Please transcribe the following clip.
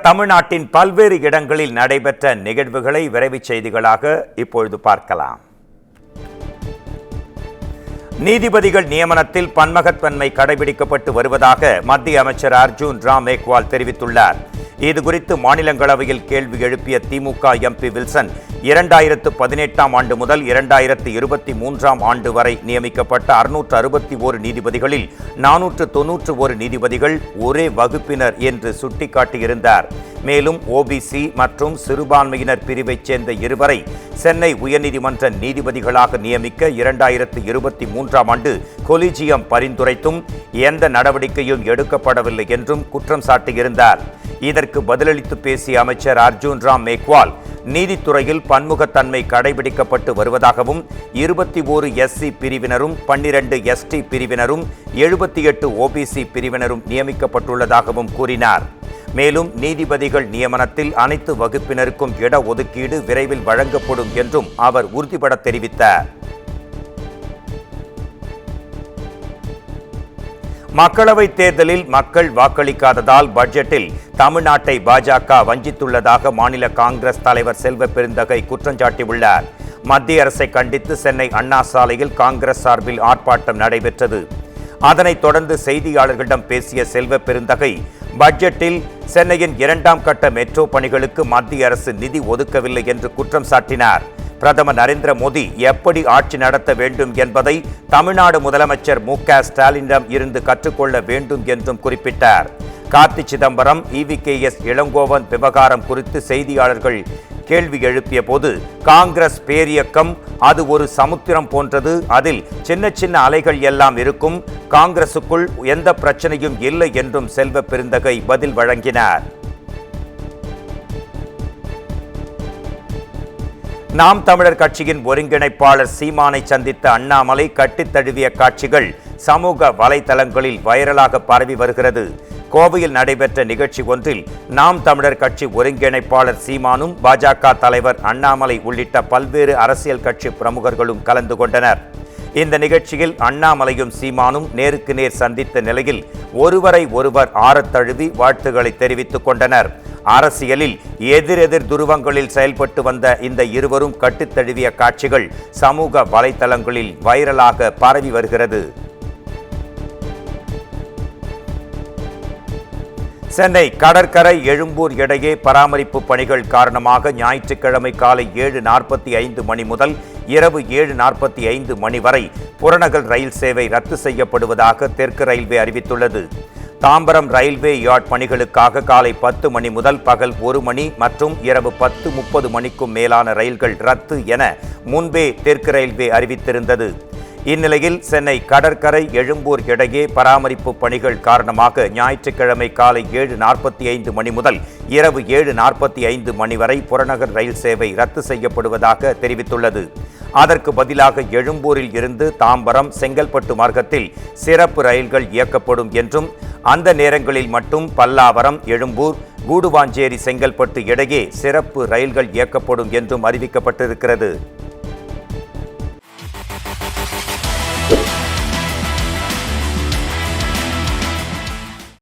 தமிழ்நாட்டின் பல்வேறு இடங்களில் நடைபெற்ற நிகழ்வுகளை விரைவுச் செய்திகளாக இப்பொழுது பார்க்கலாம். நீதிபதிகள் நியமனத்தில் பன்முகத்தன்மை கடைபிடிக்கப்பட்டு வருவதாக மத்திய அமைச்சர் அர்ஜுன் ராம் மேக்வால் தெரிவித்துள்ளார். இதுகுறித்து மாநிலங்களவையில் கேள்வி எழுப்பிய திமுக எம்பி வில்சன், 2018ஆம் ஆண்டு முதல் 2023ஆம் ஆண்டு வரை நியமிக்கப்பட்ட 661 நீதிபதிகளில் 491 நீதிபதிகள் ஒரே வகுப்பினர் என்று சுட்டிக்காட்டியிருந்தார். மேலும் ஓபிசி மற்றும் சிறுபான்மையினர் பிரிவைச் சேர்ந்த இருவரை சென்னை உயர்நீதிமன்ற நீதிபதிகளாக நியமிக்க 2023ஆம் ஆண்டு கொலிஜியம் பரிந்துரைத்தும் எந்த நடவடிக்கையும் எடுக்கப்படவில்லை என்றும் குற்றம் சாட்டியிருந்தார். இதற்கு பதிலளித்து பேசிய அமைச்சர் அர்ஜுன் ராம் மேக்வால், நீதித்துறையில் பன்முகத்தன்மை கடைபிடிக்கப்பட்டு வருவதாகவும் 21 எஸ்சி பிரிவினரும் 12 எஸ்டி பிரிவினரும் 78 ஓபிசி பிரிவினரும் நியமிக்கப்பட்டுள்ளதாகவும் கூறினார். மேலும் நீதிபதிகள் நியமனத்தில் அனைத்து வகுப்பினருக்கும் இடஒதுக்கீடு விரைவில் வழங்கப்படும் என்றும் அவர் உறுதிபட தெரிவித்தார். மக்களவைத் தேர்தலில் மக்கள் வாக்களிக்காததால் பட்ஜெட்டில் தமிழ்நாட்டை பாஜக வஞ்சித்துள்ளதாக மாநில காங்கிரஸ் தலைவர் செல்வ பெருந்தகை குற்றஞ்சாட்டியுள்ளார். மத்திய அரசை கண்டித்து சென்னை அண்ணா சாலையில் காங்கிரஸ் சார்பில் ஆர்ப்பாட்டம் நடைபெற்றது. அதனைத் தொடர்ந்து செய்தியாளர்களிடம் பேசிய செல்வ பெருந்தகை, பட்ஜெட்டில் சென்னையின் 2ஆம் கட்ட மெட்ரோ பணிகளுக்கு மத்திய அரசு நிதி ஒதுக்கவில்லை என்று குற்றம் சாட்டினார். பிரதமர் நரேந்திர மோடி எப்படி ஆட்சி நடத்த வேண்டும் என்பதை தமிழ்நாடு முதலமைச்சர் மு.க. ஸ்டாலினிடம் இருந்து கற்றுக்கொள்ள வேண்டும் என்றும் குறிப்பிட்டார். கார்த்தி சிதம்பரம், EVKS இளங்கோவன் விவகாரம் குறித்து செய்தியாளர்கள் கேள்வி எழுப்பிய போது, காங்கிரஸ் பேரியக்கம் அது ஒரு சமுத்திரம் போன்றது, அதில் சின்ன சின்ன அலைகள் எல்லாம் இருக்கும், காங்கிரசுக்குள் எந்த பிரச்சனையும் இல்லை என்றும் செல்வ பெருந்தகை பதில் வழங்கினார். நாம் தமிழர் கட்சியின் ஒருங்கிணைப்பாளர் சீமானை சந்தித்த அண்ணாமலை கட்டித் தழுவிய காட்சிகள் சமூக வலைதளங்களில் வைரலாக பரவி வருகிறது. கோவையில் நடைபெற்ற நிகழ்ச்சி ஒன்றில் நாம் தமிழர் கட்சி ஒருங்கிணைப்பாளர் சீமானும் பாஜக தலைவர் அண்ணாமலை உள்ளிட்ட பல்வேறு அரசியல் கட்சி பிரமுகர்களும் கலந்து கொண்டனர். இந்த நிகழ்ச்சியில் அண்ணாமலையும் சீமானும் நேருக்கு நேர் சந்தித்த நிலையில் ஒருவரை ஒருவர் ஆறத் தழுவி வாழ்த்துக்களை தெரிவித்துக் கொண்டனர். அரசியலில் எதிரெதிர் துருவங்களில் செயல்பட்டு வந்த இந்த இருவரும் கட்டித் தழுவிய காட்சிகள் சமூக வலைதளங்களில் வைரலாக பரவி வருகிறது. சென்னை கடற்கரை எழும்பூர் இடையே பராமரிப்பு பணிகள் காரணமாக ஞாயிற்றுக்கிழமை காலை 7:45 மணி முதல் இரவு 7:45 மணி வரை புறநகர் ரயில் சேவை ரத்து செய்யப்படுவதாக தெற்கு ரயில்வே அறிவித்துள்ளது. தாம்பரம் ரயில்வே யார்ட் பணிகளுக்காக காலை 10 மணி முதல் பகல் 1 மணி மற்றும் இரவு 10:30 மணிக்கும் மேலான ரயில்கள் ரத்து என முன்பே தெற்கு ரயில்வே அறிவித்திருந்தது. இந்நிலையில் சென்னை கடற்கரை எழும்பூர் இடையே பராமரிப்பு பணிகள் காரணமாக ஞாயிற்றுக்கிழமை காலை 7:45 மணி முதல் இரவு 7:45 மணி வரை புறநகர் ரயில் சேவை ரத்து செய்யப்படுவதாக தெரிவித்துள்ளது. அதற்கு பதிலாக எழும்பூரில் இருந்து தாம்பரம், செங்கல்பட்டு மார்க்கத்தில் சிறப்பு ரயில்கள் இயக்கப்படும் என்றும், அந்த நேரங்களில் மட்டும் பல்லாவரம், எழும்பூர், கூடுவாஞ்சேரி, செங்கல்பட்டு இடையே சிறப்பு ரயில்கள் இயக்கப்படும் என்றும் அறிவிக்கப்பட்டிருக்கிறது.